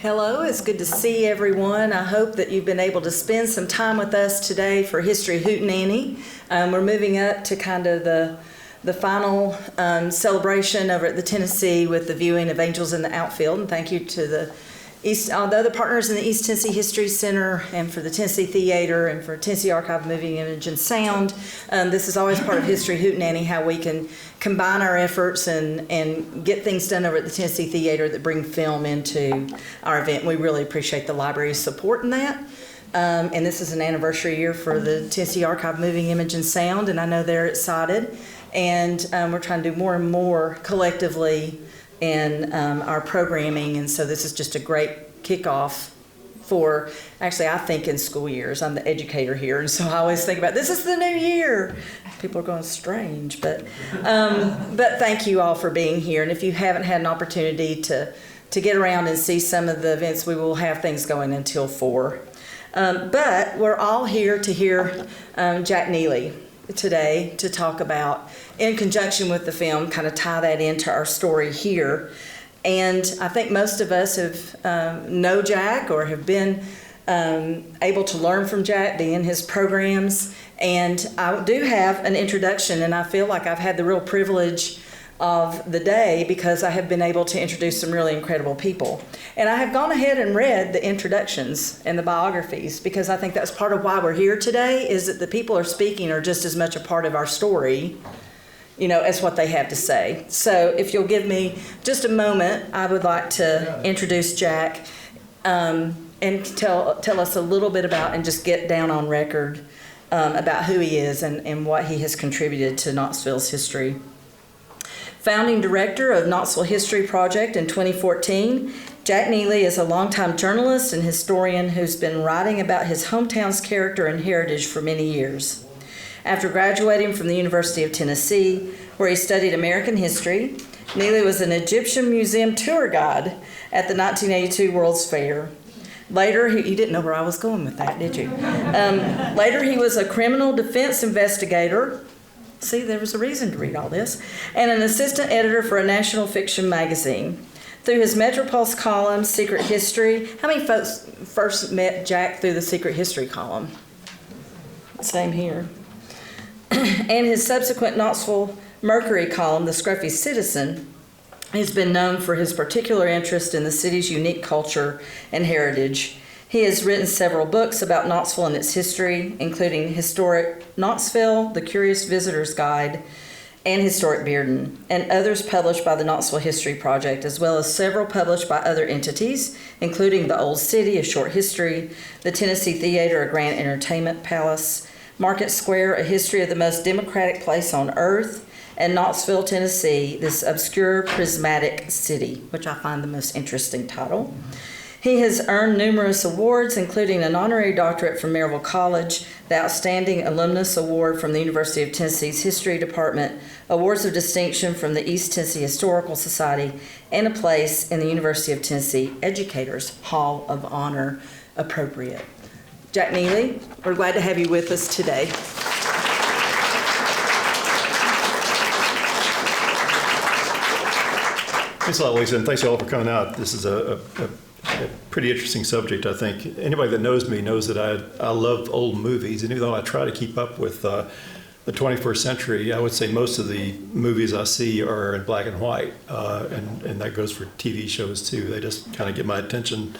Hello, it's good to see everyone. I hope that you've been able to spend some time with us today for History Hootenanny. We're moving up to kind of the final celebration over at the Tennessee with the viewing of Angels in the Outfield. And thank you to the other partners in the East Tennessee History Center and for the Tennessee Theater and for Tennessee Archive of Moving Image and Sound. This is always part of History Hootenanny, how we can combine our efforts and get things done over at the Tennessee Theater that bring film into our event. We really appreciate the library's support in that. And this is an anniversary year for the Tennessee Archive of Moving Image and Sound, and I know they're excited. And we're trying to do more and more collectively in our programming, and so this is just a great kickoff for, actually I think in school years, I'm the educator here, and so I always think about this is the new year. People are going strange, but thank you all for being here, and if you haven't had an opportunity to get around and see some of the events, we will have things going until 4. But we're all here to hear Jack Neely today to talk about, in conjunction with the film, kind of tie that into our story here. And I think most of us have know Jack or have been able to learn from Jack, be in his programs. And I do have an introduction, and I feel like I've had the real privilege of the day because I have been able to introduce some really incredible people. And I have gone ahead and read the introductions and the biographies because I think that's part of why we're here today, is that the people are speaking are just as much a part of our story, as what they have to say. So if you'll give me just a moment, I would like to introduce Jack and tell us a little bit about, and just get down on record about who he is and what he has contributed to Knoxville's history. Founding director of Knoxville History Project in 2014, Jack Neely is a longtime journalist and historian who's been writing about his hometown's character and heritage for many years. After graduating from the University of Tennessee, where he studied American history, Neely was an Egyptian museum tour guide at the 1982 World's Fair. Later, you didn't know where I was going with that, did you? Later, he was a criminal defense investigator. See, there was a reason to read all this. And an assistant editor for a national fiction magazine. Through his Metropulse column, Secret History. How many folks first met Jack through the Secret History column? Same here. And his subsequent Knoxville Mercury column, The Scruffy Citizen, has been known for his particular interest in the city's unique culture and heritage. He has written several books about Knoxville and its history, including Historic Knoxville, The Curious Visitor's Guide, and Historic Bearden, and others published by the Knoxville History Project, as well as several published by other entities, including The Old City, A Short History, the Tennessee Theater, A Grand Entertainment Palace, Market Square, A History of the Most Democratic Place on Earth, and Knoxville, Tennessee, This Obscure Prismatic City, which I find the most interesting title. He has earned numerous awards, including an honorary doctorate from Maryville College, the Outstanding Alumnus Award from the University of Tennessee's History Department, awards of distinction from the East Tennessee Historical Society, and a place in the University of Tennessee Educators Hall of Honor, appropriate. Jack Neely, we're glad to have you with us today. Thanks a lot, Lisa, and thanks all for coming out. This is a pretty interesting subject, I think. Anybody that knows me knows that I love old movies, and even though I try to keep up with the 21st century, I would say most of the movies I see are in black and white, and that goes for TV shows too. They just kind of get my attention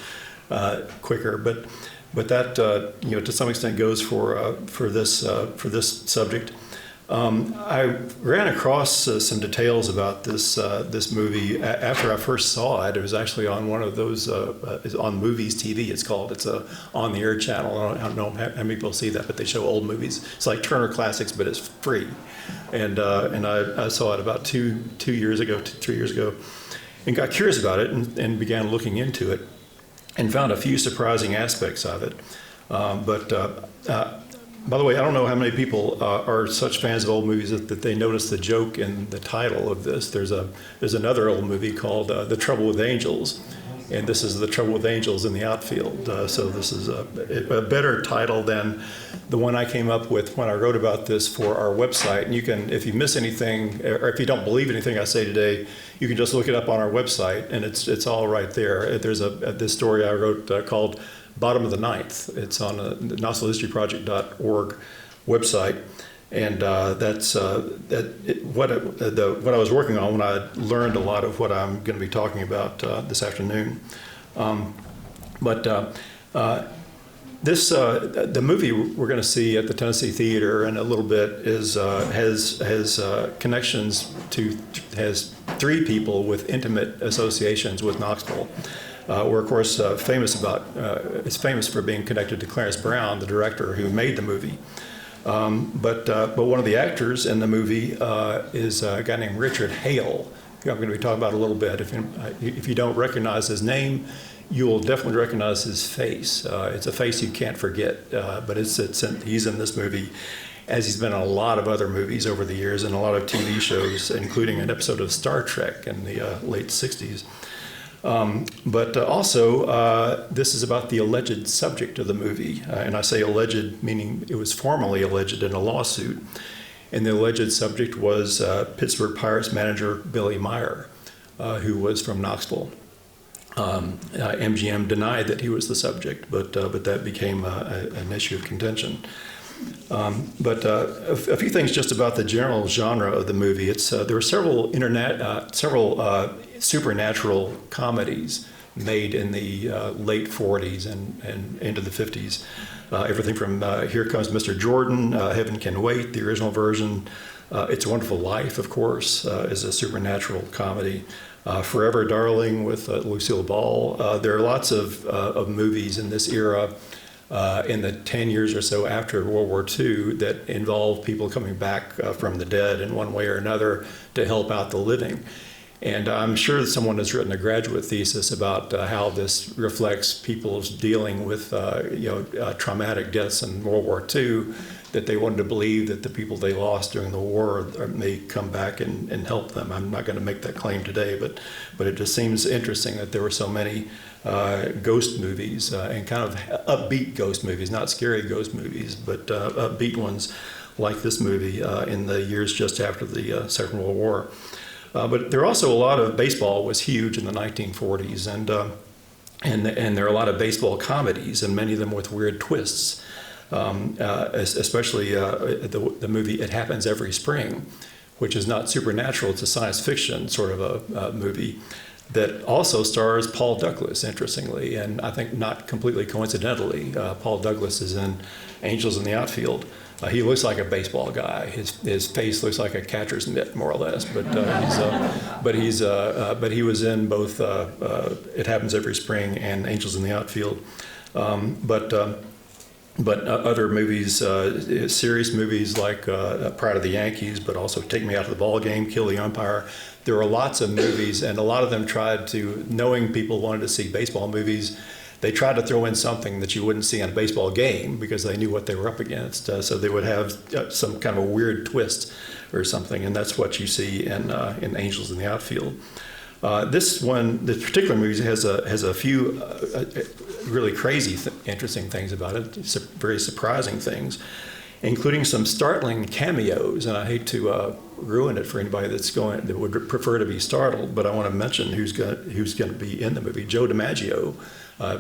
quicker, but that to some extent goes for this subject. I ran across some details about this movie after I first saw it. It was actually on one of those on Movies TV. It's called. It's a on-the-air channel. I don't know how many people see that, but they show old movies. It's like Turner Classics, but it's free. And I saw it about 3 years ago, and got curious about it and began looking into it, and found a few surprising aspects of it. By the way, I don't know how many people are such fans of old movies that they notice the joke in the title of this. There's another old movie called The Trouble with Angels, and this is The Trouble with Angels in the Outfield. So this is a better title than the one I came up with when I wrote about this for our website. And you can, if you miss anything, or if you don't believe anything I say today, you can just look it up on our website, and it's all right there. There's this story I wrote called Bottom of the Ninth. It's on the KnoxvilleHistoryProject.org website. And what I was working on when I learned a lot of what I'm going to be talking about this afternoon. The movie we're going to see at the Tennessee Theater in a little bit has connections has three people with intimate associations with Knoxville. We're of course famous for being connected to Clarence Brown, the director who made the movie. But one of the actors in the movie is a guy named Richard Hale, who I'm going to be talking about a little bit. If you don't recognize his name, you'll definitely recognize his face. It's a face you can't forget, but he's in this movie, as he's been in a lot of other movies over the years and a lot of TV shows, including an episode of Star Trek in the late 60s. This is about the alleged subject of the movie. And I say alleged, meaning it was formally alleged in a lawsuit. And the alleged subject was Pittsburgh Pirates manager Billy Meyer, who was from Knoxville. MGM denied that he was the subject, but that became an issue of contention. A few things just about the general genre of the movie. There were several supernatural comedies made in the late 40s and into the 50s. Everything from Here Comes Mr. Jordan, Heaven Can Wait, the original version. It's a Wonderful Life, of course, is a supernatural comedy. Forever Darling with Lucille Ball. There are lots of movies in this era in the 10 years or so after World War II that involve people coming back from the dead in one way or another to help out the living. And I'm sure that someone has written a graduate thesis about how this reflects people's dealing with traumatic deaths in World War II, that they wanted to believe that the people they lost during the war may come back and help them. I'm not going to make that claim today, but it just seems interesting that there were so many ghost movies and kind of upbeat ghost movies, not scary ghost movies, but upbeat ones like this movie in the years just after the Second World War. But there are also a lot of baseball was huge in the 1940s, and there are a lot of baseball comedies, and many of them with weird twists. Especially the movie It Happens Every Spring, which is not supernatural, it's a science fiction sort of a movie that also stars Paul Douglas, interestingly, and I think not completely coincidentally. Paul Douglas is in Angels in the Outfield. He looks like a baseball guy. His face looks like a catcher's mitt, more or less. But he was in both It Happens Every Spring and Angels in the Outfield. But other movies, serious movies like Pride of the Yankees, but also Take Me Out to the Ball Game, Kill the Umpire. There were lots of movies, and a lot of them tried to, knowing people wanted to see baseball movies, they tried to throw in something that you wouldn't see in a baseball game because they knew what they were up against. So they would have some kind of a weird twist or something, and that's what you see in Angels in the Outfield. This particular movie has a few really crazy, interesting things about it, very surprising things, including some startling cameos. And I hate to ruin it for anybody that would prefer to be startled, but I want to mention who's going to be in the movie. Joe DiMaggio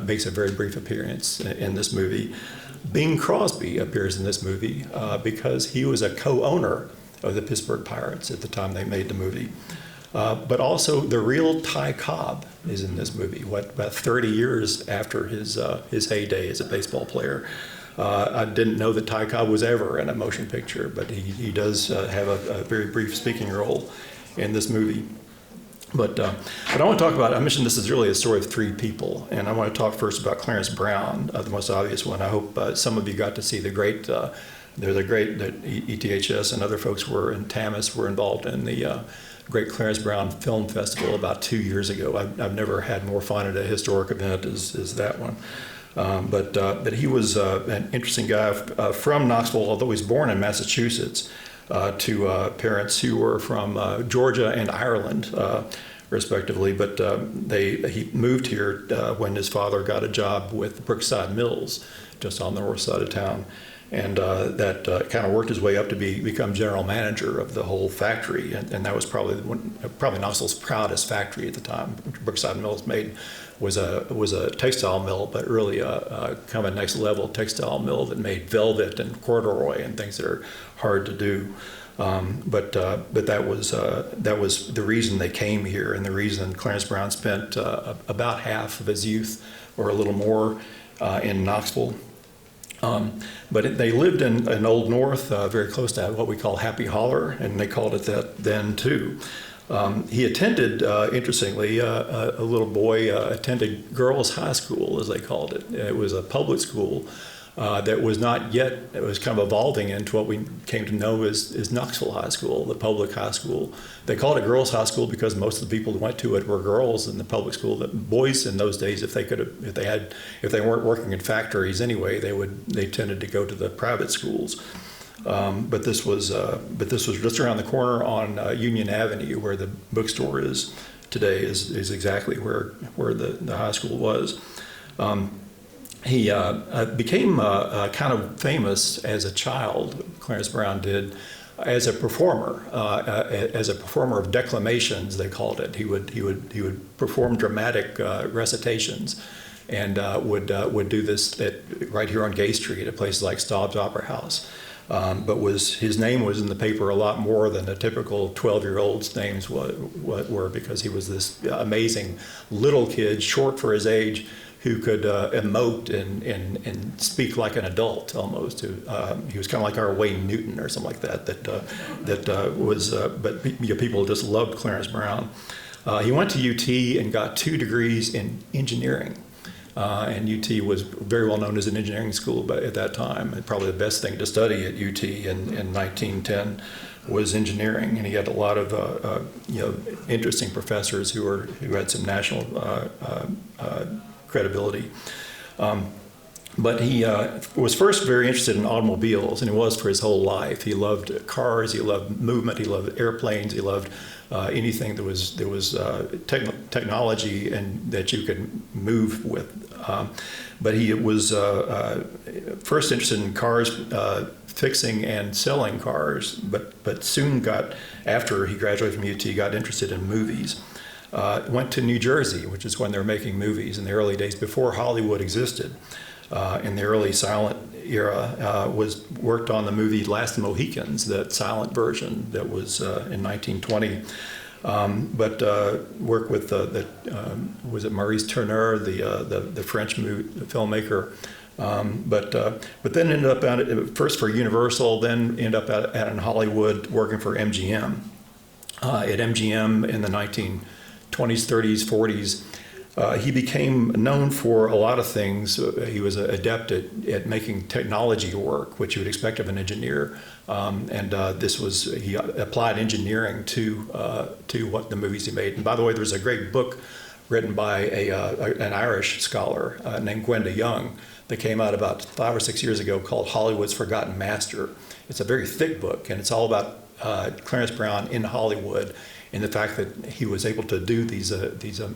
makes a very brief appearance in this movie. Bing Crosby appears in this movie because he was a co-owner of the Pittsburgh Pirates at the time they made the movie. But also the real Ty Cobb is in this movie, about 30 years after his heyday as a baseball player. I didn't know that Ty Cobb was ever in a motion picture, but he does have a very brief speaking role in this movie. But I want to talk about, I mentioned this is really a story of three people, and I want to talk first about Clarence Brown, the most obvious one. I hope some of you got to see the great, there's a great, ETHS and other folks were in TAMIS were involved in the Great Clarence Brown Film Festival about 2 years ago. I've never had more fun at a historic event as that one. But he was an interesting guy from Knoxville, although he was born in Massachusetts, to parents who were from Georgia and Ireland, respectively. But he moved here when his father got a job with Brookside Mills, just on the north side of town. And that kind of worked his way up to become general manager of the whole factory. And that was probably Knoxville's proudest factory at the time. Brookside Mills was a textile mill, but really kind of a next level textile mill that made velvet and corduroy and things that are hard to do. But that was the reason they came here, and the reason Clarence Brown spent about half of his youth, or a little more, in Knoxville. But they lived in Old North, very close to what we call Happy Holler, and they called it that then too. He attended, interestingly, a little boy attended girls' high school, as they called it. It was a public school that was not yet, it was kind of evolving into what we came to know as Knoxville High School, the public high school. They called it girls' high school because most of the people who went to it were girls in the public school. The boys in those days, if they weren't working in factories anyway, they tended to go to the private schools. But this was just around the corner on Union Avenue, where the bookstore is today. Is exactly where the high school was. He became kind of famous as a child. Clarence Brown did, as a performer of declamations, they called it. He would perform dramatic recitations, and would do this right here on Gay Street at places like Staub's Opera House. But his name was in the paper a lot more than a typical 12-year-old's names were, because he was this amazing little kid, short for his age, who could emote and speak like an adult almost. He was kind of like our Wayne Newton or something like that. But people just loved Clarence Brown. He went to UT and got 2 degrees in engineering. And UT was very well known as an engineering school at that time. And probably the best thing to study at UT in 1910 was engineering. And he had a lot of interesting professors who had some national credibility. But he was first very interested in automobiles, and he was for his whole life. He loved cars, he loved movement, he loved airplanes, he loved anything that was technology and that you could move with. But he was first interested in cars, fixing and selling cars, but soon after he graduated from UT, got interested in movies. Went to New Jersey, which is when they were making movies in the early days before Hollywood existed. In the early silent era, worked on the movie Last of the Mohicans, that silent version that was in 1920. But worked with was it Maurice Tourneur, the French filmmaker. But then ended up first for Universal, then ended up out in Hollywood working for MGM. At MGM in the 1920s, 30s, 40s. He became known for a lot of things. He was adept at making technology work, which you would expect of an engineer. He applied engineering to what the movies he made. And by the way, there's a great book written by an Irish scholar named Gwenda Young that came out about 5 or 6 years ago called Hollywood's Forgotten Master. It's a very thick book, and it's all about Clarence Brown in Hollywood, and the fact that he was able to do these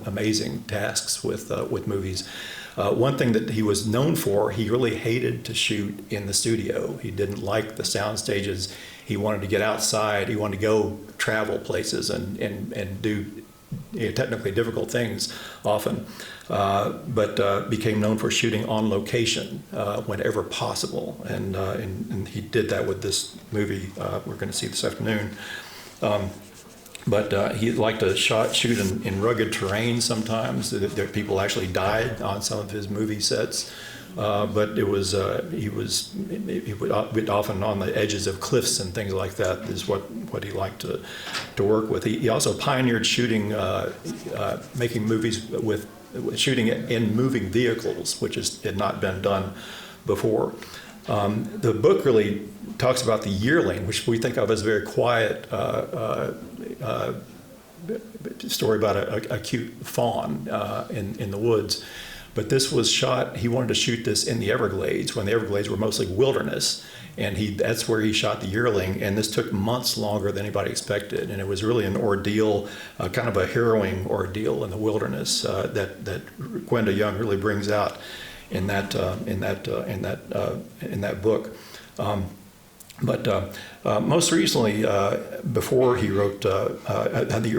amazing tasks with movies. One thing that he was known for, he really hated to shoot in the studio. He didn't like the sound stages. He wanted to get outside. He wanted to go travel places and do technically difficult things often, but became known for shooting on location whenever possible. And he did that with this movie we're going to see this afternoon. But he liked to shoot in rugged terrain sometimes. People actually died on some of his movie sets. But he would often on the edges of cliffs and things like that is what he liked to work with. He also pioneered shooting, making movies with shooting in moving vehicles, which had not been done before. The book really talks about the yearling, which we think of as a very quiet story about a cute fawn in the woods. But this was shot, he wanted to shoot this in the Everglades, when the Everglades were mostly wilderness. And that's where he shot the yearling, and this took months longer than anybody expected. And it was really an ordeal, kind of a harrowing ordeal in the wilderness that Gwenda Young really brings out in that book. But most recently, before he wrote, I think he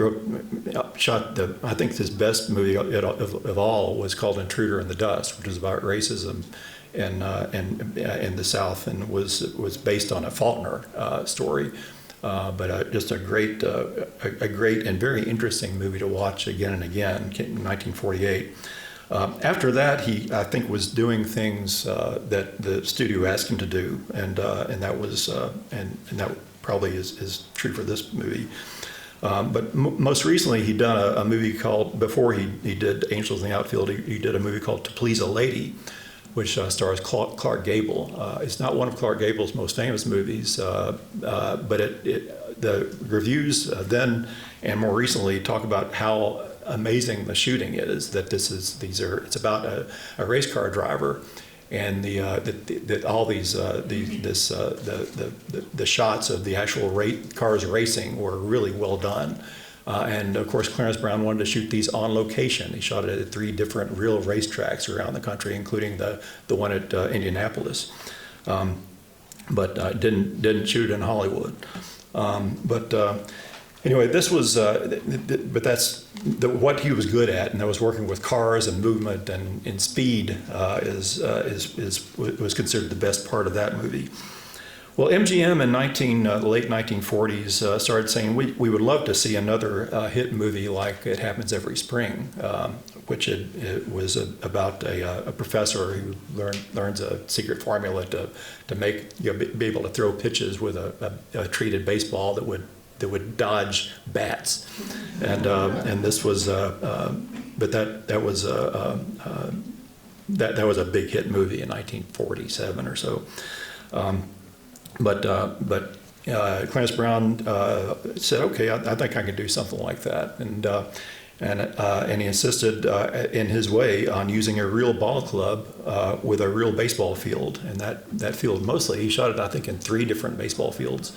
shot I think his best movie of all was called Intruder in the Dust, which is about racism in the South, and was based on a Faulkner story. But just a great and very interesting movie to watch again and again in 1948. After that, he, I think, was doing things that the studio asked him to do, and that was and that probably is true for this movie. But most recently, he'd done a movie called, before he did Angels in the Outfield, he did a movie called To Please a Lady, which stars Clark Gable. It's not one of Clark Gable's most famous movies, but the reviews then and more recently talk about how amazing the shooting is. That it's about a race car driver, and the shots of the actual cars racing were really well done. And of course, Clarence Brown wanted to shoot these on location. He shot it at 3 different real racetracks around the country, including the one at Indianapolis. But didn't shoot it in Hollywood. Anyway, this was, but that's what he was good at, and that was working with cars and movement and speed was considered the best part of that movie. Well, MGM in the late 1940s started saying we would love to see another hit movie like It Happens Every Spring, which it was about a professor who learns a secret formula to make be able to throw pitches with a treated baseball that would dodge bats, and this was but that was a big hit movie in 1947 or so. But Clarence Brown said, "Okay, I think I can do something like that," and he insisted, in his way, on using a real ball club with a real baseball field, and that field mostly he shot it, I think, in 3 different baseball fields,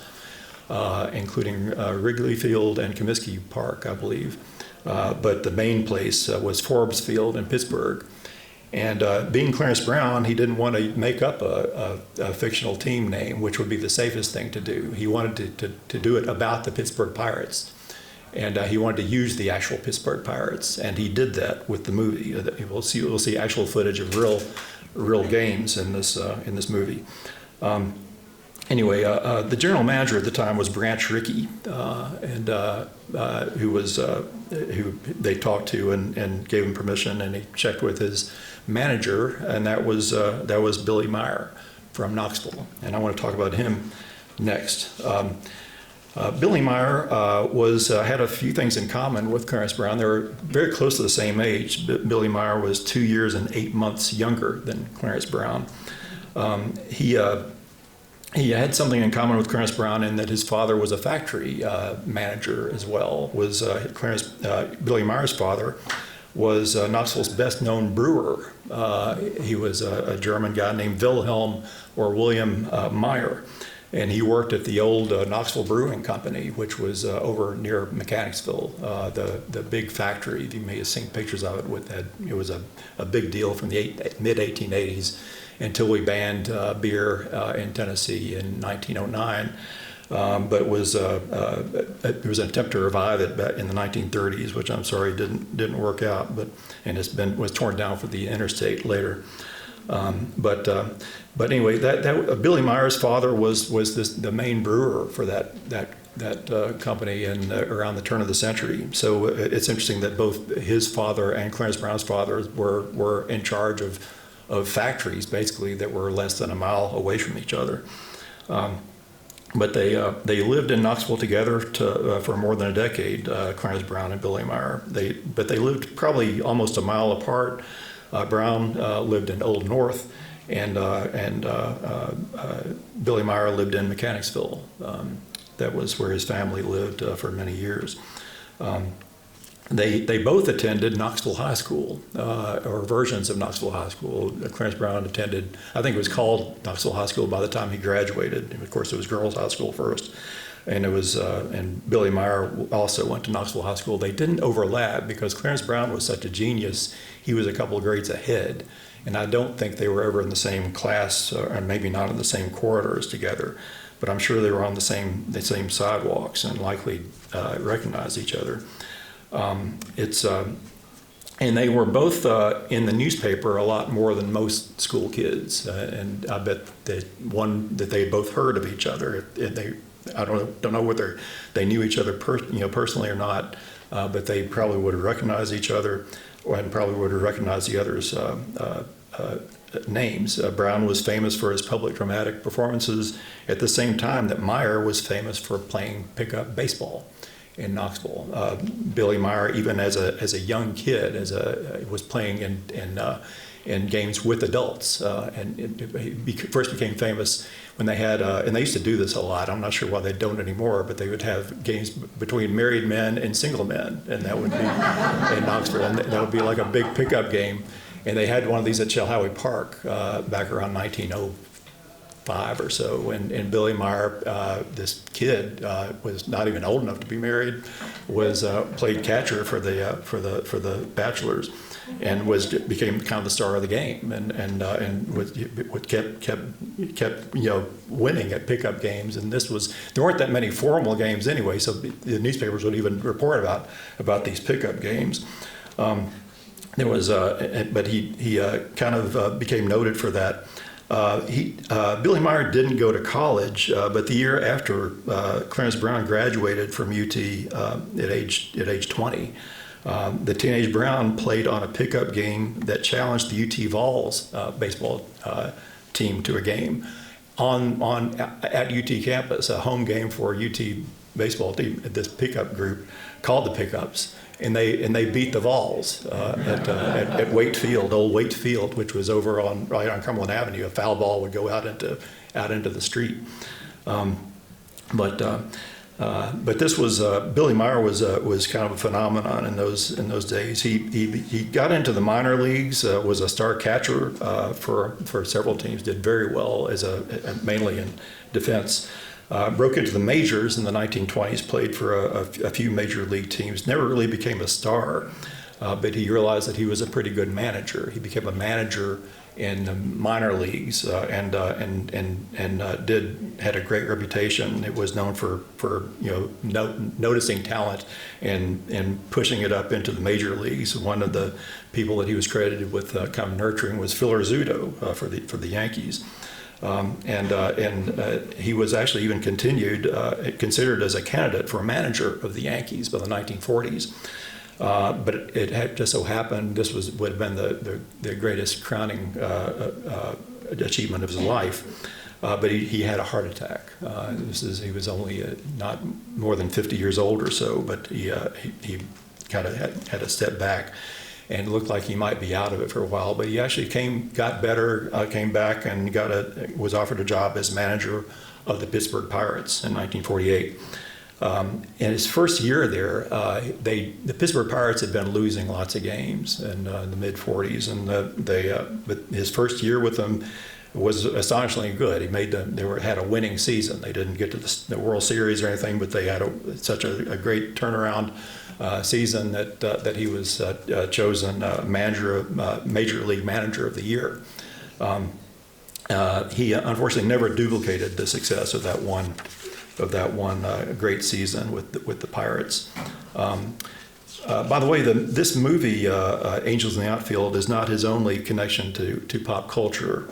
including Wrigley Field and Comiskey Park, I believe. But the main place was Forbes Field in Pittsburgh. And being Clarence Brown, he didn't want to make up a fictional team name, which would be the safest thing to do. He wanted to do it about the Pittsburgh Pirates. And he wanted to use the actual Pittsburgh Pirates, and he did that with the movie. We'll see actual footage of real games in this movie. Anyway, the general manager at the time was Branch Rickey, who they talked to and gave him permission, and he checked with his manager, and that was Billy Meyer from Knoxville, and I want to talk about him next. Billy Meyer had a few things in common with Clarence Brown. They were very close to the same age. Billy Meyer was 2 years and 8 months younger than Clarence Brown. He had something in common with Clarence Brown in that his father was a factory manager as well. Billy Meyer's father was Knoxville's best-known brewer. He was a German guy named Wilhelm or William Meyer, and he worked at the old Knoxville Brewing Company, which was over near Mechanicsville, the big factory. You may have seen pictures of it. It was a big deal from the mid-1880s. Until we banned beer in Tennessee in 1909, but it was an attempt to revive it back in the 1930s, which I'm sorry didn't work out, and was torn down for the interstate later. But anyway, that Billy Meyer's father was the main brewer for that company and around the turn of the century. So it's interesting that both his father and Clarence Brown's father were in charge of factories, basically, that were less than a mile away from each other. But they lived in Knoxville together for more than a decade, Clarence Brown and Billy Meyer. But they lived probably almost a mile apart. Brown lived in Old North, and Billy Meyer lived in Mechanicsville. That was where his family lived for many years. they both attended Knoxville High School, or versions of Knoxville High School. Clarence Brown attended, I think it was called Knoxville High School by the time he graduated. And of course, it was girls' high school first. And it was, and Billy Meyer also went to Knoxville High School. They didn't overlap because Clarence Brown was such a genius. He was a couple of grades ahead. And I don't think they were ever in the same class, or maybe not in the same corridors together. But I'm sure they were on the same sidewalks and likely recognized each other. And they were both in the newspaper a lot more than most school kids. And I bet that they both heard of each other. I don't know whether they knew each other personally or not, but they probably would have recognized each other, and probably would have recognized the other's names. Brown was famous for his public dramatic performances at the same time that Meyer was famous for playing pickup baseball in Knoxville. Billy Meyer, even as a young kid, was playing in games with adults, and he first became famous when they had, and they used to do this a lot. I'm not sure why they don't anymore, but they would have games between married men and single men, and that would be in Knoxville, and that would be like a big pickup game. And they had one of these at Chilhowie Park back around 1905 or so. And Billy Meyer, this kid, was not even old enough to be married, was played catcher for the Bachelors, and became kind of the star of the game, and kept winning at pickup games. And there weren't that many formal games anyway, so the newspapers would even report about these pickup games. There was, but he kind of became noted for that. Billy Meyer didn't go to college, but the year after Clarence Brown graduated from UT at age 20, the teenage Brown played on a pickup game that challenged the UT Vols baseball team to a game at UT campus, a home game for UT baseball team. This pickup group called the Pickups. And they beat the Vols at Waite Field, old Waite Field, which was over right on Cumberland Avenue. A foul ball would go out into the street. But this was Billy Meyer was kind of a phenomenon in those days. He got into the minor leagues, was a star catcher for several teams, did very well mainly in defense. Broke into the majors in the 1920s, played for a few major league teams, never really became a star, but he realized that he was a pretty good manager. He became a manager in the minor leagues and had a great reputation. It was known for noticing talent and pushing it up into the major leagues. One of the people that he was credited with kind of nurturing was Phil Rizzuto for the Yankees. He was actually even considered as a candidate for a manager of the Yankees by the 1940s. But it had just so happened this would have been the greatest crowning achievement of his life. But he had a heart attack. He was only not more than 50 years old or so, but he kind of had a step back. And it looked like he might be out of it for a while, but he actually got better, came back, and was offered a job as manager of the Pittsburgh Pirates in 1948. In his first year there, the Pittsburgh Pirates had been losing lots of games in the mid 40s, and but his first year with them was astonishingly good. Had a winning season. They didn't get to the World Series or anything, but they had such a great turnaround season that he was chosen Major League Manager of the Year. He unfortunately never duplicated the success of that one great season with the Pirates. By the way, this movie, Angels in the Outfield, is not his only connection to pop culture.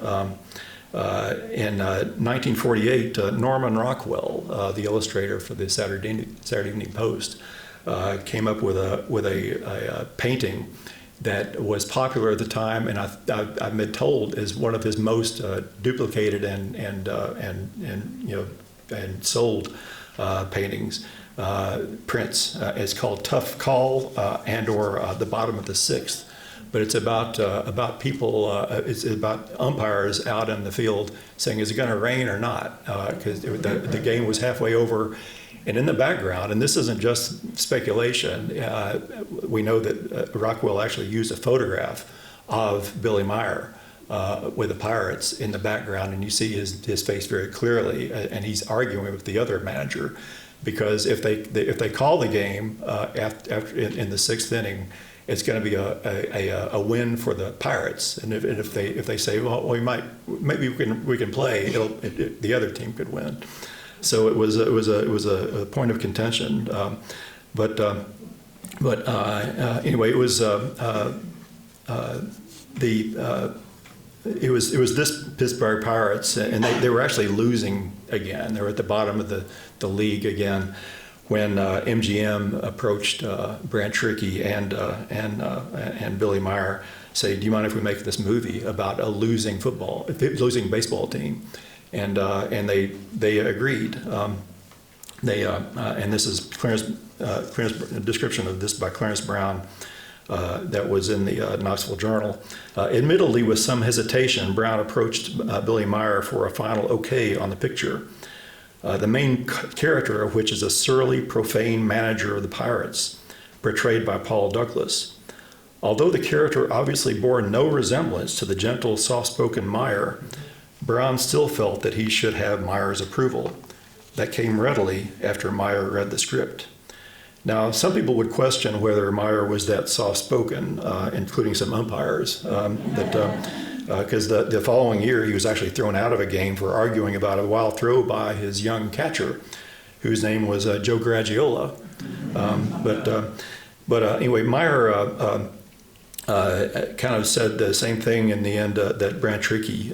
In 1948, Norman Rockwell, the illustrator for the Saturday Evening Post, came up with a painting that was popular at the time, and I've been told is one of his most duplicated and sold paintings. Prints. It's called Tough Call or The Bottom of the Sixth. but it's about people. It's about umpires out in the field saying, "Is it going to rain or not?" Because the game was halfway over, and in the background, and this isn't just speculation. We know that Rockwell actually used a photograph of Billy Meyer with the Pirates in the background, and you see his face very clearly, and he's arguing with the other manager, because if they call the game after in the sixth inning, it's going to be a win for the Pirates, and if they say, well, maybe we can play, the other team could win. So it was a point of contention, but anyway, it was it was this Pittsburgh Pirates, and they were actually losing again. They were at the bottom of the league again when MGM approached Branch Rickey and Billy Meyer, say, "Do you mind if we make this movie about a losing baseball team?" And they agreed. And this is Clarence description of this by Clarence Brown. That was in the Knoxville Journal. Admittedly, with some hesitation, Brown approached Billy Meyer for a final okay on the picture, the main character of which is a surly, profane manager of the Pirates, portrayed by Paul Douglas. Although the character obviously bore no resemblance to the gentle, soft-spoken Meyer, Brown still felt that he should have Meyer's approval. That came readily after Meyer read the script. Now, some people would question whether Meyer was that soft-spoken, including some umpires, because the following year he was actually thrown out of a game for arguing about a wild throw by his young catcher, whose name was Joe Garagiola. But anyway, Meyer kind of said the same thing in the end that Branch Rickey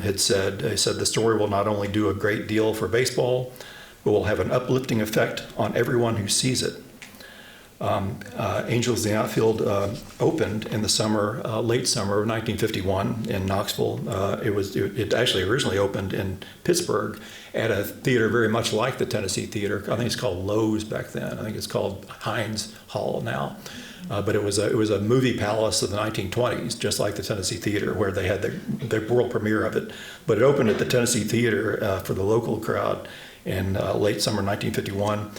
had said. He said the story will not only do a great deal for baseball, but will have an uplifting effect on everyone who sees it. Angels in the Outfield opened in the late summer of 1951 in Knoxville. It actually originally opened in Pittsburgh at a theater very much like the Tennessee Theater. I think it's called Lowe's back then. I think it's called Heinz Hall now. But it was a movie palace of the 1920s, just like the Tennessee Theater, where they had the world premiere of it. But it opened at the Tennessee Theater for the local crowd in late summer 1951.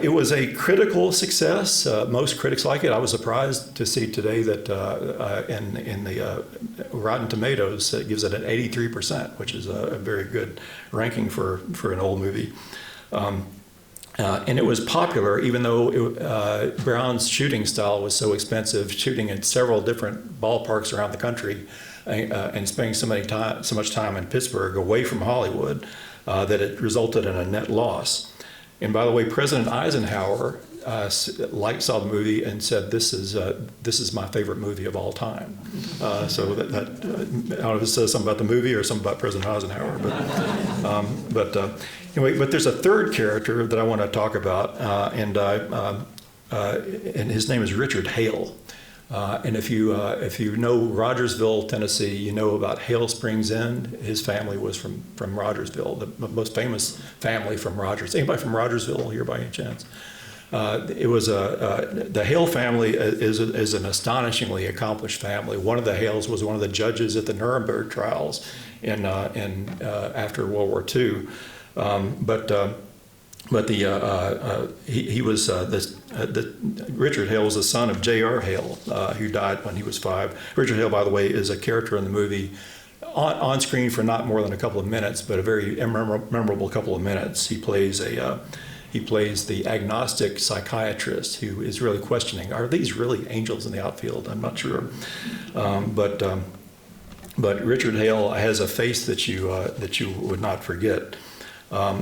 It was a critical success. Most critics like it. I was surprised to see today that in the Rotten Tomatoes, it gives it an 83%, which is a very good ranking for an old movie. And it was popular, even though Brown's shooting style was so expensive, shooting in several different ballparks around the country, and spending so much time in Pittsburgh away from Hollywood, that it resulted in a net loss. And by the way, President Eisenhower saw the movie and said, "This is my favorite movie of all time." So that I don't know if it says something about the movie or something about President Eisenhower, anyway. But there's a third character that I want to talk about, and his name is Richard Hale. And if you know Rogersville, Tennessee, you know about Hale Springs Inn. His family was from Rogersville, the most famous family from Rogers. Anybody from Rogersville here by any chance? It was the Hale family is an astonishingly accomplished family. One of the Hales was one of the judges at the Nuremberg trials in after World War II. Richard Hale was the son of J.R. Hale, who died when he was 5. Richard Hale, by the way, is a character in the movie on screen for not more than a couple of minutes, but a very memorable couple of minutes. He plays the agnostic psychiatrist who is really questioning, are these really angels in the outfield? I'm not sure. But Richard Hale has a face that you would not forget.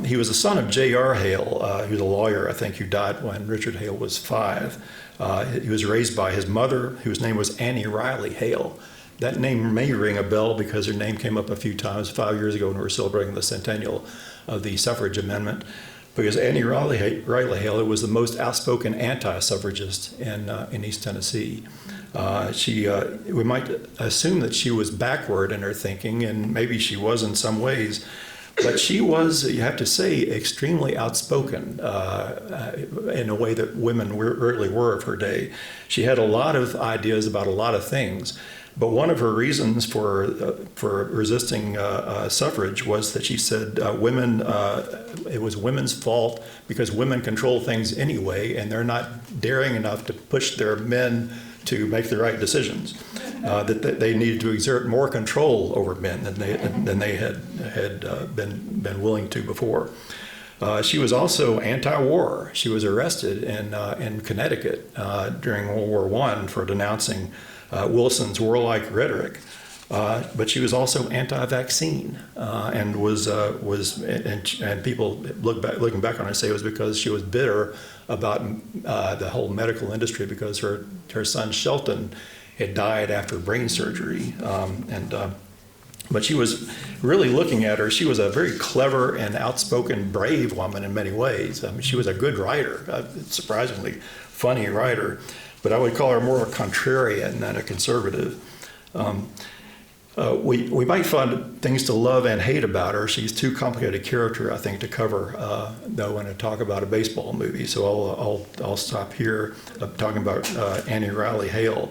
He was the son of J.R. Hale, who's a lawyer, I think, who died when Richard Hale was 5. He was raised by his mother, whose name was Annie Riley Hale. That name may ring a bell because her name came up a few times 5 years ago when we were celebrating the centennial of the suffrage amendment. Because Annie Riley Hale was the most outspoken anti-suffragist in East Tennessee. We might assume that she was backward in her thinking, and maybe she was in some ways. But she was, you have to say, extremely outspoken in a way that women really were of her day. She had a lot of ideas about a lot of things. But one of her reasons for resisting suffrage was that she said it was women's fault because women control things anyway, and they're not daring enough to push their men to make the right decisions. That they needed to exert more control over men than they had been willing to before. She was also anti-war. She was arrested in Connecticut during World War I for denouncing Wilson's warlike rhetoric, but she was also anti-vaccine, and people looking back on her say it was because she was bitter about the whole medical industry because her son Shelton had died after brain surgery, but she was really looking at her. She was a very clever and outspoken, brave woman in many ways. I mean, she was a good writer, a surprisingly funny writer. But I would call her more a contrarian than a conservative. We might find things to love and hate about her. She's too complicated a character, I think, to cover, though, when I talk about a baseball movie. So I'll stop here talking about Annie Riley Hale.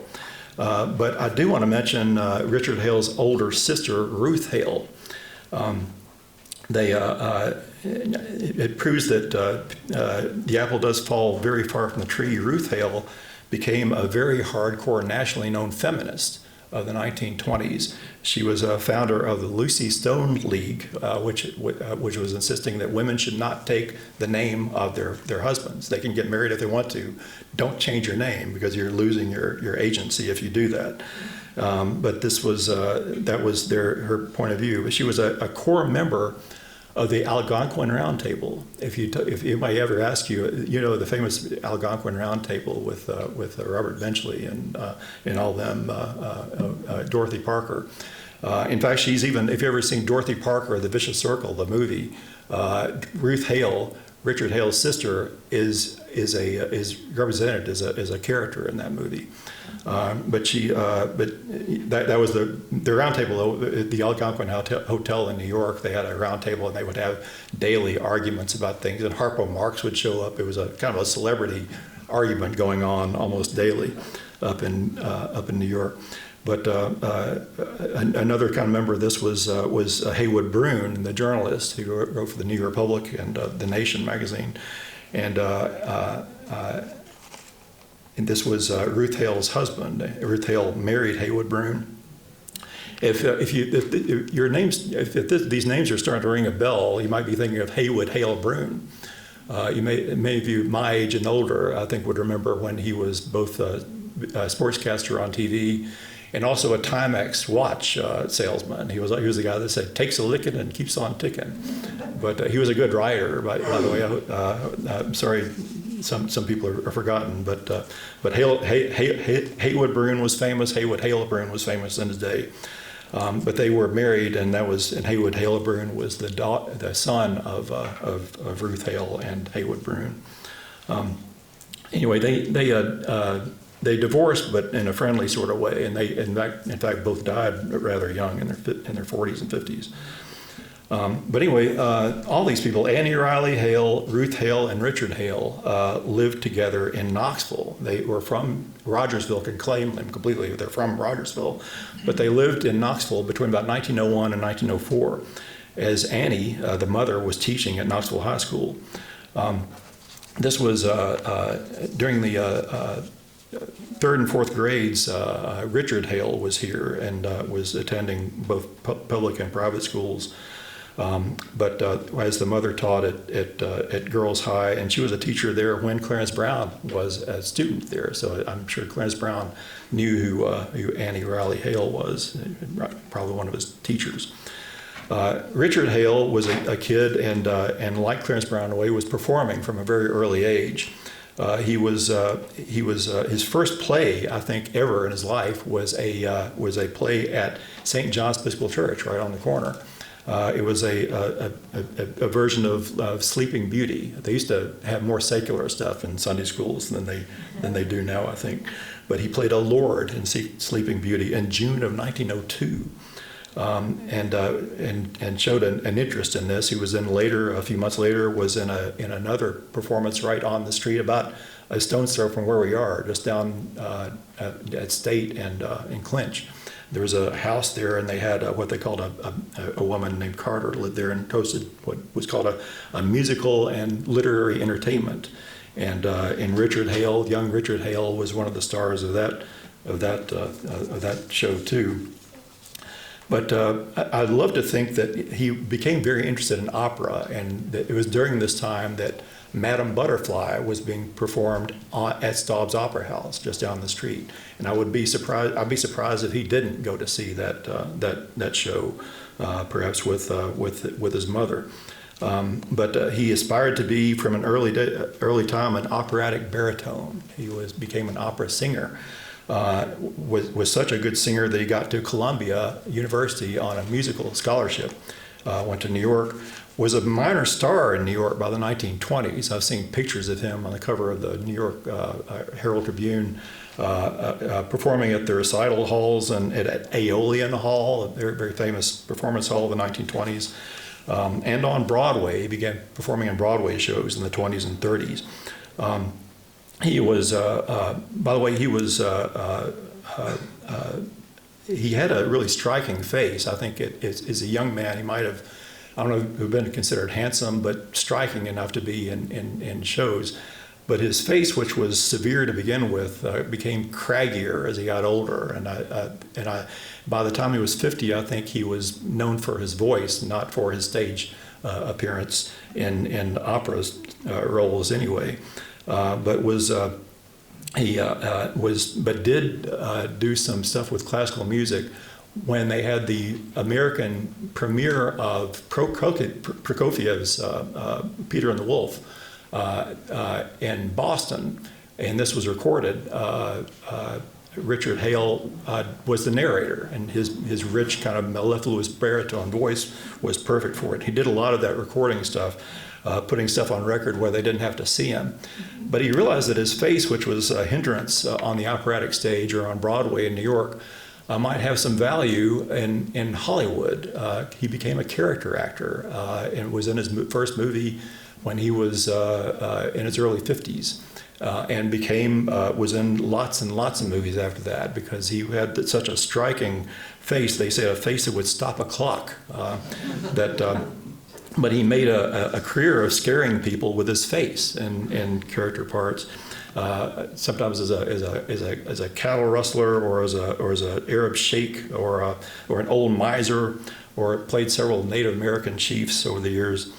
But I do want to mention Richard Hale's older sister, Ruth Hale. It proves that the apple does fall very far from the tree. Ruth Hale became a very hardcore, nationally known feminist of the 1920s. She was a founder of the Lucy Stone League, which was insisting that women should not take the name of their husbands. They can get married if they want to. Don't change your name because you're losing your agency if you do that. But that was her point of view. She was a core member of the Algonquin Round Table. If anybody ever ask you, the famous Algonquin Round Table with Robert Benchley and all them, Dorothy Parker. In fact, she's even, if you've ever seen Dorothy Parker, The Vicious Circle, the movie, Ruth Hale, Richard Hale's sister, is represented as a character in that movie. But that was the round table at the Algonquin Hotel in New York. They had a round table and they would have daily arguments about things. And Harpo Marx would show up. It was a kind of a celebrity argument going on almost daily up in New York. But another kind of member of this was Haywood Broun, the journalist who wrote for the New Republic and The Nation magazine, and this was Ruth Hale's husband. Ruth Hale married Haywood Broun. If these names are starting to ring a bell, you might be thinking of Haywood Hale Broun. Many of you my age and older, I think, would remember when he was both a sportscaster on TV and also a Timex watch salesman. He was the guy that said, "Takes a licking and keeps on ticking." But he was a good writer, by the way. I'm sorry, some people are forgotten. But Haywood Broun was famous. Haywood Hale Broun was famous in his day. But they were married, and Haywood Hale Broun was the son of Ruth Hale and Haywood Broun. Anyway, they divorced, but in a friendly sort of way, and they, in fact, both died rather young in their 40s and 50s. But anyway, all these people, Annie Riley Hale, Ruth Hale, and Richard Hale, lived together in Knoxville. They were from Rogersville, can claim them completely. They're from Rogersville, but they lived in Knoxville between about 1901 and 1904, as Annie, the mother, was teaching at Knoxville High School. This was during the third and fourth grades. Richard Hale was here and was attending both public and private schools. But as the mother taught at Girls High, and she was a teacher there when Clarence Brown was a student there. So I'm sure Clarence Brown knew who Annie Riley Hale was, probably one of his teachers. Richard Hale was a kid, and like Clarence Brown in a way, was performing from a very early age. His first play, I think, ever in his life was a play at St. John's Episcopal Church, right on the corner. It was a version of Sleeping Beauty. They used to have more secular stuff in Sunday schools than they do now, I think. But he played a lord in Sleeping Beauty in June of 1902. and showed an interest in this. He was in later, a few months later, was in another performance right on the street, about a stone's throw from where we are, just down at State and in Clinch. There was a house there, and they had what they called a woman named Carter lived there and hosted what was called a musical and literary entertainment. And Richard Hale, young Richard Hale, was one of the stars of that show too. But I'd love to think that he became very interested in opera, and that it was during this time that Madame Butterfly was being performed at Staub's Opera House just down the street. And I'd be surprised if he didn't go to see that show, perhaps with his mother. But he aspired to be, from an early time, an operatic baritone. He became an opera singer. Was such a good singer that he got to Columbia University on a musical scholarship. Went to New York. Was a minor star in New York by the 1920s. I've seen pictures of him on the cover of the New York Herald Tribune, performing at the recital halls and at Aeolian Hall, a very, very famous performance hall of the 1920s, and on Broadway. He began performing in Broadway shows in the 20s and 30s. He was, by the way, he had a really striking face. I think as a young man, he might have, I don't know, have been considered handsome, but striking enough to be in shows. But his face, which was severe to begin with, became craggier as he got older. And by the time he was 50, I think he was known for his voice, not for his stage appearance in opera roles anyway. But did do some stuff with classical music when they had the American premiere of Prokofiev's Peter and the Wolf in Boston, and this was recorded. Richard Hale was the narrator, and his rich kind of mellifluous baritone voice was perfect for it. He did a lot of that recording stuff, putting stuff on record where they didn't have to see him. But he realized that his face, which was a hindrance on the operatic stage or on Broadway in New York, might have some value in Hollywood. He became a character actor and was in his first movie when he was in his early 50s. And was in lots and lots of movies after that, because he had such a striking face. They say a face that would stop a clock. But he made a career of scaring people with his face and character parts. Sometimes as a cattle rustler, or as an Arab sheikh, or an old miser, or played several Native American chiefs over the years.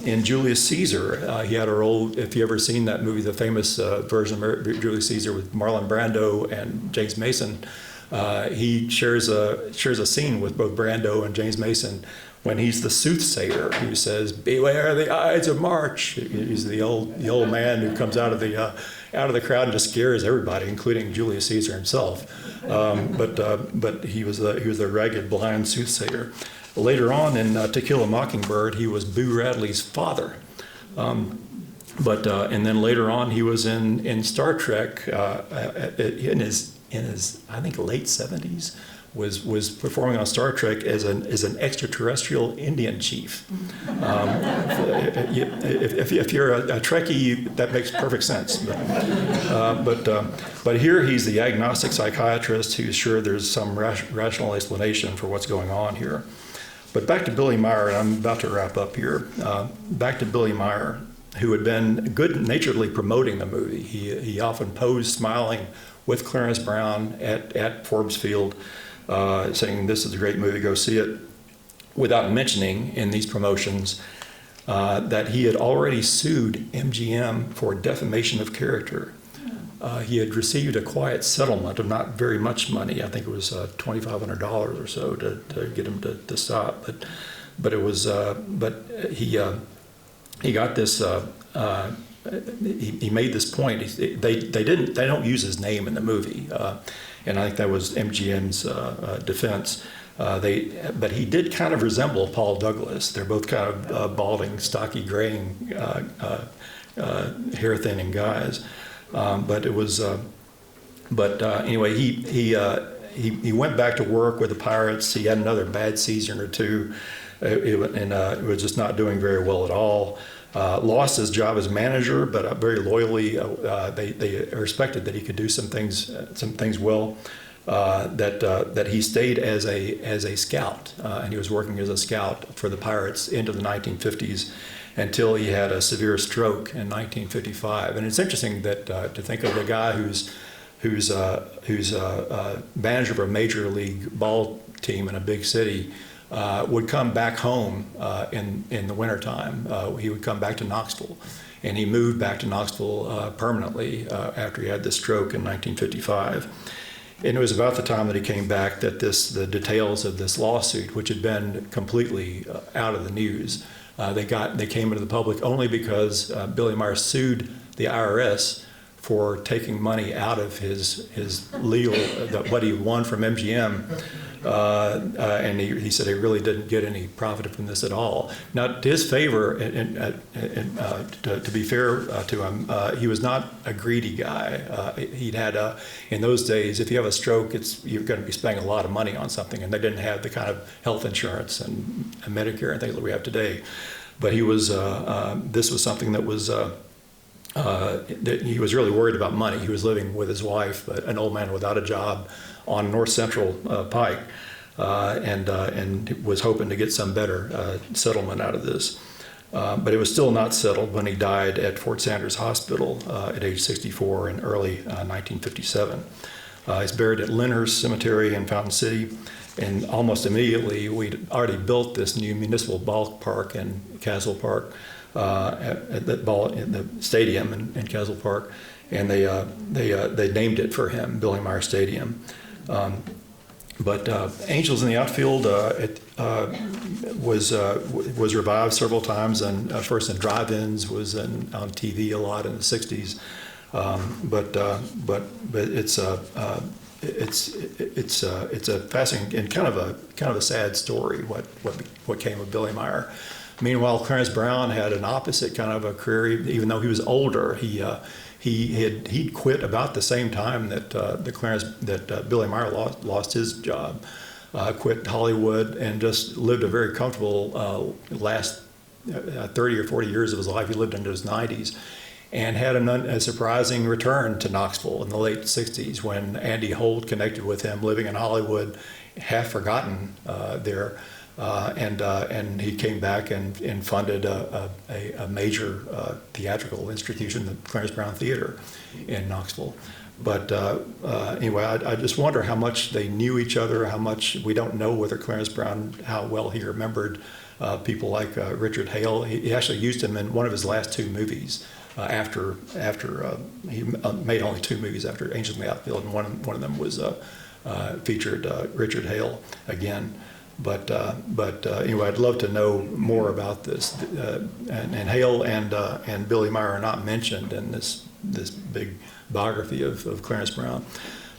In Julius Caesar, he had a role. If you ever seen that movie, the famous version of Julius Caesar with Marlon Brando and James Mason, he shares a scene with both Brando and James Mason when he's the soothsayer who says, "Beware the Ides of March." He's the old man who comes out of the crowd and just scares everybody, including Julius Caesar himself. But he was the ragged, blind soothsayer. Later on in To Kill a Mockingbird, he was Boo Radley's father. And then later on, he was in Star Trek in his I think late 70s. Was performing on Star Trek as an extraterrestrial Indian chief. If you're a Trekkie, that makes perfect sense. But here he's the agnostic psychiatrist who's sure there's some rational explanation for what's going on here. But back to Billy Meyer, and I'm about to wrap up here. Back to Billy Meyer, who had been good-naturedly promoting the movie. He often posed smiling with Clarence Brown at Forbes Field, saying, "This is a great movie, go see it," without mentioning in these promotions that he had already sued MGM for defamation of character. He had received a quiet settlement of not very much money. I think it was $2,500 or so to get him to stop. But it was he got this. He made this point. They don't use his name in the movie, and I think that was MGM's defense. But he did kind of resemble Paul Douglas. They're both kind of balding, stocky, graying, hair thinning guys. But it was. Anyway, he went back to work with the Pirates. He had another bad season or two, it was just not doing very well at all. Lost his job as manager, but very loyally, they respected that he could do some things well. That he stayed as a scout, and he was working as a scout for the Pirates into the 1950s until he had a severe stroke in 1955. And it's interesting that to think of a guy who's manager of a major league ball team in a big city would come back home in the wintertime. He would come back to Knoxville, and he moved back to Knoxville permanently after he had the stroke in 1955. And it was about the time that he came back that the details of this lawsuit, which had been completely out of the news, they came into the public only because Billy Meyer sued the IRS for taking money out of his legal, what he won from MGM. And he said he really didn't get any profit from this at all. Now, to his favor, to be fair to him, he was not a greedy guy. He'd had, in those days, if you have a stroke, you're going to be spending a lot of money on something, and they didn't have the kind of health insurance and Medicare and things that we have today. But he was, this was something that was, that he was really worried about money. He was living with his wife, an old man without a job, on North Central Pike, and was hoping to get some better settlement out of this. But it was still not settled when he died at Fort Sanders Hospital at age 64 in early 1957. He's buried at Lyndhurst Cemetery in Fountain City, and almost immediately we'd already built this new municipal ballpark in Castle Park, at the stadium in Castle Park, and they named it for him, Billy Meyer Stadium. But Angels in the Outfield was revived several times, and first in drive-ins, was on TV a lot in the '60s. But it's a fascinating and kind of a sad story what came of Billy Meyer. Meanwhile, Clarence Brown had an opposite kind of a career. Even though he was older, he'd quit about the same time that Billy Meyer lost his job. Quit Hollywood and just lived a very comfortable last 30 or 40 years of his life. He lived into his 90s, and had a surprising return to Knoxville in the late 60s when Andy Holt connected with him, living in Hollywood, half forgotten there. And he came back and funded a major theatrical institution, the Clarence Brown Theater in Knoxville. But anyway, I just wonder how much they knew each other, how much we don't know whether Clarence Brown, how well he remembered people like Richard Hale. He actually used him in one of his last two movies after he made only two movies after Angels in the Outfield, and one of them was featured Richard Hale again. But anyway, I'd love to know more about this. And Hale and Billy Meyer are not mentioned in this big biography of Clarence Brown.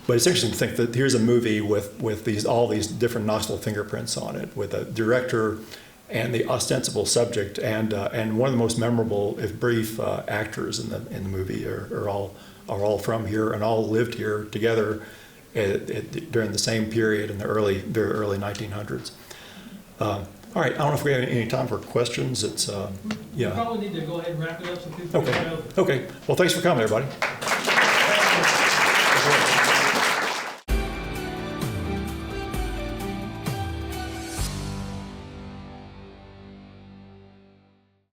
But it's interesting to think that here's a movie with all these different Knoxville fingerprints on it, with a director and the ostensible subject, and one of the most memorable, if brief, actors in the movie are all from here and all lived here together during the same period in the very early 1900s. All right, I don't know if we have any time for questions. It's You probably need to go ahead and wrap it up so people can go. Okay. Well, thanks for coming, everybody.